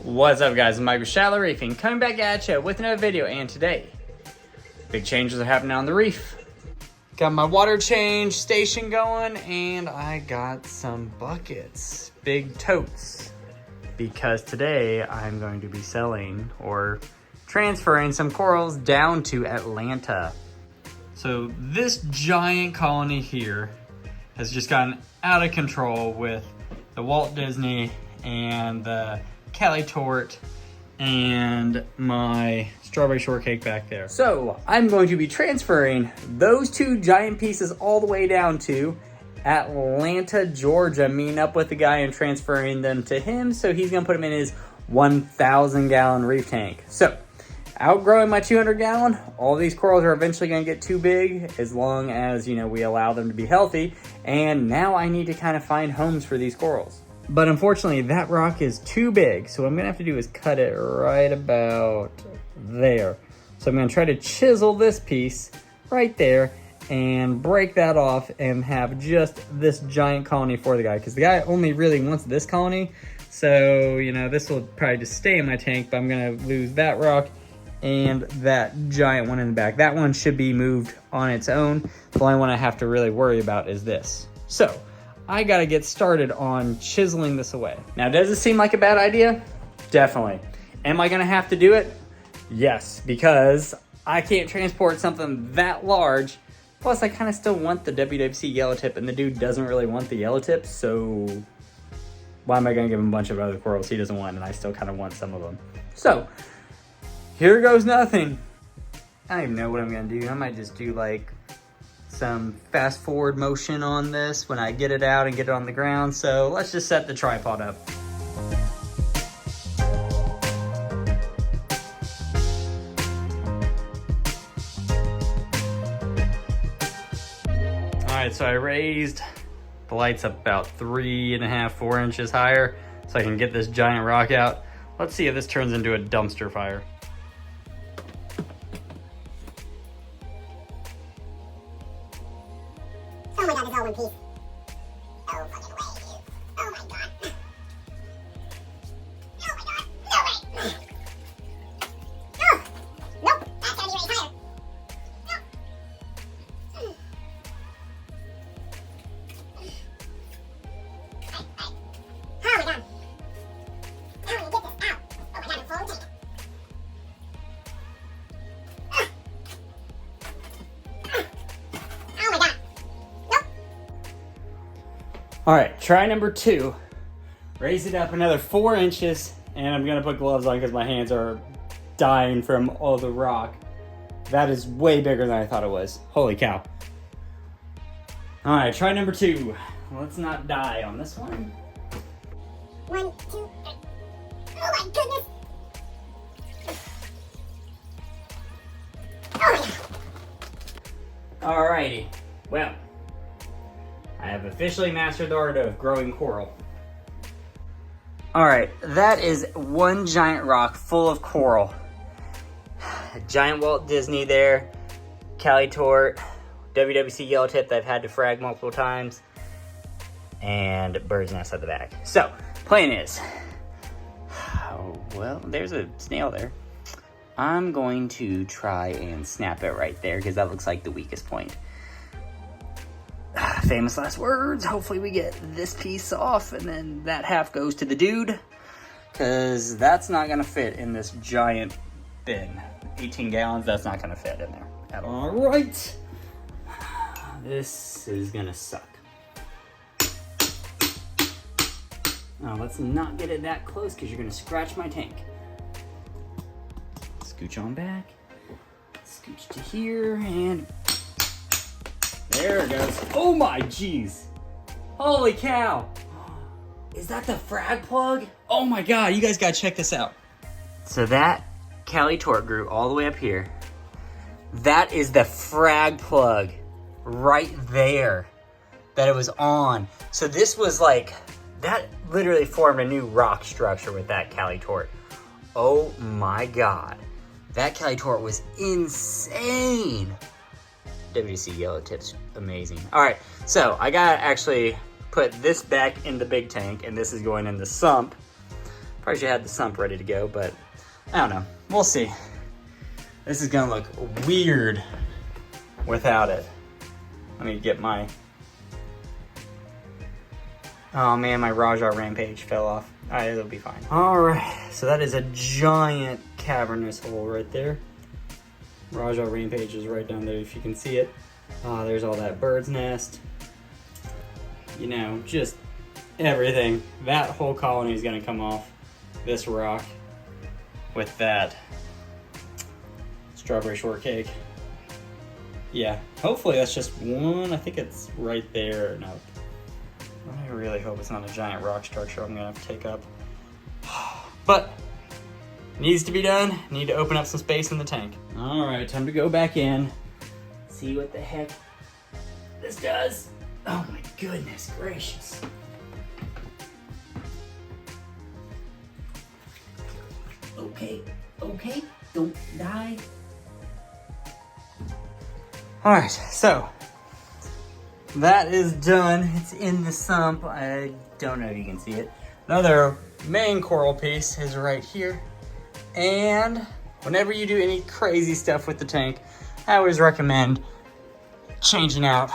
What's up, guys? I'm Mike with Shallow Reefing, coming back at you with another video, and today, big changes are happening on the reef. Got my water change station going, and I got some buckets, big totes, because today I'm going to be selling or transferring some corals down to Atlanta. So this giant colony here has just gotten out of control with the Walt Disney and the Cali Tort and my strawberry shortcake back there. So I'm going to be transferring those two giant pieces all the way down to Atlanta, Georgia, meeting up with the guy and transferring them to him. So he's gonna put them in his 1,000 gallon reef tank. So outgrowing my 200 gallon, all these corals are eventually gonna get too big as long as, you know, we allow them to be healthy. And now I need to kind of find homes for these corals. But unfortunately, that rock is too big. So what I'm gonna have to do is cut it right about there. So I'm gonna try to chisel this piece right there and break that off and have just this giant colony for the guy. Because the guy only really wants this colony. So, you know, this will probably just stay in my tank, but I'm gonna lose that rock and that giant one in the back. That one should be moved on its own. The only one I have to really worry about is this. So I gotta get started on chiseling this away. Now, does it seem like a bad idea? Definitely. Am I gonna have to do it? Yes, because I can't transport something that large. Plus, I kind of still want the WWC yellow tip, and the dude doesn't really want the yellow tip, so why am I gonna give him a bunch of other corals he doesn't want, and I still kind of want some of them? So, here goes nothing. I don't even know what I'm gonna do. I might just do like some fast forward motion on this when I get it out and get it on the ground. So let's just set the tripod up. All right, so I raised the lights up about 3.5, 4 inches higher so I can get this giant rock out. Let's see if this turns into a dumpster fire. Oh my god, it's all one piece. Oh fucking way, dude. Oh my god. Oh my god. No way. Oh! Nope. That's gotta be raised higher. Nope. Oh my god. How do you get this out? Oh my god, it's full of tape. Oh my god. All right, try number 2. Raise it up another 4 inches, and I'm gonna put gloves on because my hands are dying from all the rock. That is way bigger than I thought it was. Holy cow. All right, try number 2. Let's not die on this one. 1, 2, 3. Oh my goodness. Oh my god. Alrighty, well, I have officially mastered the art of growing coral. All right, that is one giant rock full of coral. A giant Walt Disney there, Cali Tort, WWC yellow tip that I've had to frag multiple times, and bird's nest at the back. So, plan is, oh, well, there's a snail there. I'm going to try and snap it right there because that looks like the weakest point. Famous last words. Hopefully we get this piece off and then that half goes to the dude, because that's not gonna fit in this giant bin. 18 gallons, that's not gonna fit in there at all. All right, this is gonna suck. Now let's not get it that close because you're gonna scratch my tank. Scooch on back, scooch to here, and there it goes. Oh my jeez. Holy cow. Is that the frag plug? Oh my god, you guys gotta check this out. So that Cali Tort grew all the way up here. That is the frag plug right there that it was on. So this was like, that literally formed a new rock structure with that Cali Tort. Oh my god. That Cali Tort was insane. WC yellow tips, amazing. All right, so I gotta actually put this back in the big tank, and this is going in the sump Probably should have the sump ready to go, but I don't know. We'll see. This is gonna look weird without it. Let me get my... Oh man, my Raja Rampage fell off. Alright, it'll be fine. Alright, so that is a giant cavernous hole right there. Raja Rampage is right down there if you can see it. There's all that bird's nest. You know, just everything. That whole colony is gonna come off this rock with that strawberry shortcake. Yeah, hopefully that's just one. I think it's right there. No, I really hope it's not a giant rock structure I'm gonna have to take up. But needs to be done. Need to open up some space in the tank. All right, time to go back in. See what the heck this does. Oh my goodness gracious. Okay, don't die. All right, so that is done. It's in the sump. I don't know if you can see it. Another main coral piece is right here. And whenever you do any crazy stuff with the tank, I always recommend changing out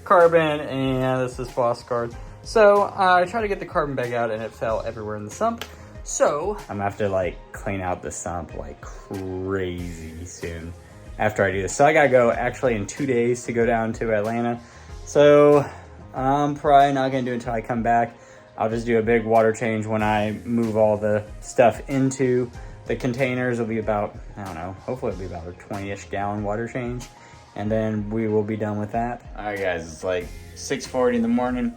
carbon, and this is phosphor. So I tried to get the carbon bag out and it fell everywhere in the sump. So I'm gonna have to like clean out the sump like crazy soon after I do this. So I gotta go actually in 2 days to go down to Atlanta. So I'm probably not gonna do it until I come back. I'll just do a big water change when I move all the stuff into the containers. It'll be about, I don't know, hopefully it'll be about a 20-ish gallon water change. And then we will be done with that. All right guys, it's like 6:40 in the morning.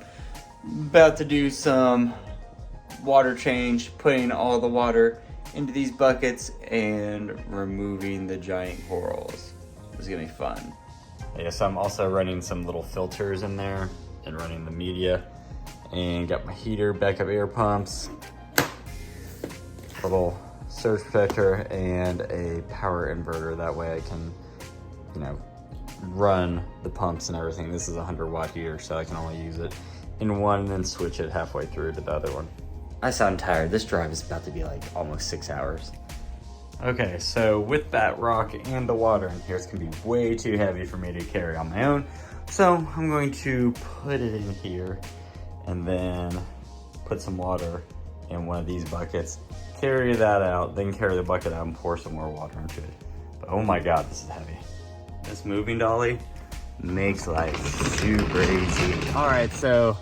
About to do some water change, putting all the water into these buckets and removing the giant corals. It's gonna be fun. I guess I'm also running some little filters in there and running the media, and got my heater, backup air pumps, little surge protector, and a power inverter. That way I can, you know, run the pumps and everything. This is a 100-watt heater, so I can only use it in one and then switch it halfway through to the other one. I sound tired. This drive is about to be like almost 6 hours. Okay, so with that rock and the water in here, it's gonna be way too heavy for me to carry on my own. So I'm going to put it in here and then put some water in one of these buckets, carry that out, then carry the bucket out and pour some more water into it. But oh my God, this is heavy. This moving dolly makes life super easy. All right, so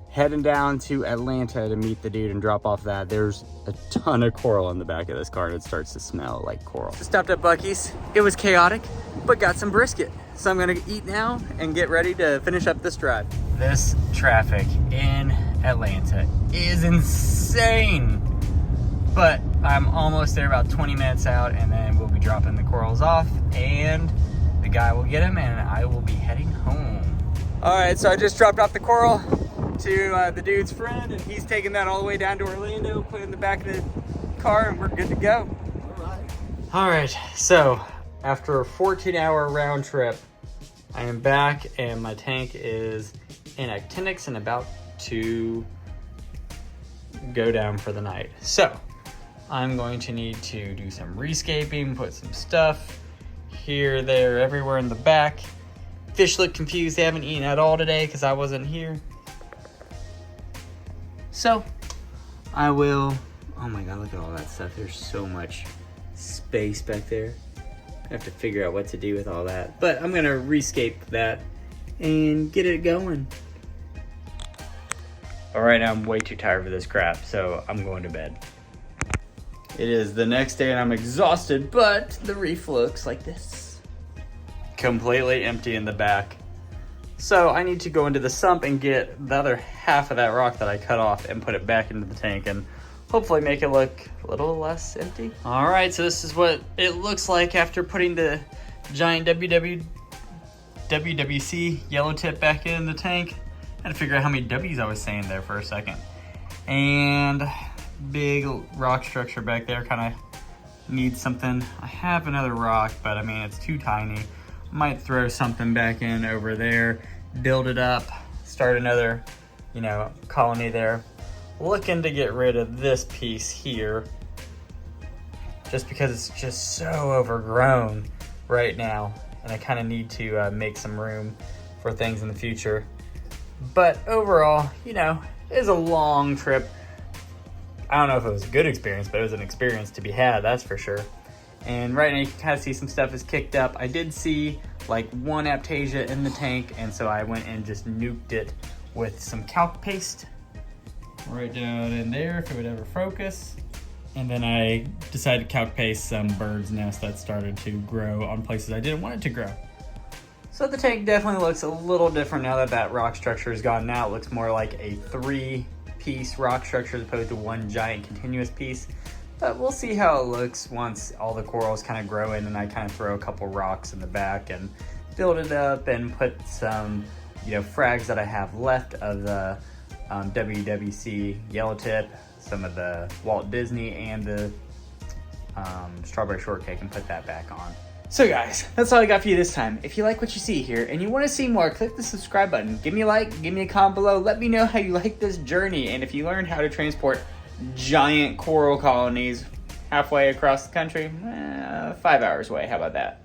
heading down to Atlanta to meet the dude and drop off that. There's a ton of coral in the back of this car and it starts to smell like coral. So stopped at Buc-ee's. It was chaotic, but got some brisket. So I'm gonna eat now and get ready to finish up this drive. This traffic in Atlanta is insane, but I'm almost there, about 20 minutes out, and then we'll be dropping the corals off and the guy will get them and I will be heading home. All right, so I just dropped off the coral to the dude's friend, and he's taking that all the way down to Orlando, put it in the back of the car, and we're good to go. All right, so after a 14-hour round trip, I am back and my tank is in actinics and about to go down for the night. So I'm going to need to do some rescaping, put some stuff here, there, everywhere in the back. Fish look confused. They haven't eaten at all today because I wasn't here. So I will, oh my God, look at all that stuff. There's so much space back there. I have to figure out what to do with all that, but I'm gonna rescape that and get it going. All right, I'm way too tired for this crap, so I'm going to bed. It is the next day and I'm exhausted, but the reef looks like this. Completely empty in the back. So I need to go into the sump and get the other half of that rock that I cut off and put it back into the tank and hopefully make it look a little less empty. All right, so this is what it looks like after putting the giant WWC yellow tip back in the tank. I had to figure out how many W's I was saying there for a second. And big rock structure back there, kind of needs something. I have another rock, but I mean, it's too tiny. Might throw something back in over there, build it up, start another, you know, colony there. looking to get rid of this piece here just because it's just so overgrown right now, and I kind of need to make some room for things in the future. But overall, you know, it was a long trip. I don't know if it was a good experience, but it was an experience to be had, that's for sure. And right now you can kind of see some stuff is kicked up. I did see like one Aptasia in the tank, and so I went and just nuked it with some calc paste right down in there if it would ever focus. And then I decided to calc paste some bird's nest that started to grow on places I didn't want it to grow. So the tank definitely looks a little different now that that rock structure is gone. Now it looks more like a 3-piece rock structure as opposed to one giant continuous piece. But we'll see how it looks once all the corals kind of grow in and I kind of throw a couple rocks in the back and build it up and put some, you know, frags that I have left of the WWC yellow tip, some of the Walt Disney, and the strawberry shortcake, and put that back on. So guys, that's all I got for you this time. If you like what you see here and you want to see more, click the subscribe button. Give me a like, give me a comment below. Let me know how you like this journey, and if you learned how to transport giant coral colonies halfway across the country, 5 hours away. How about that?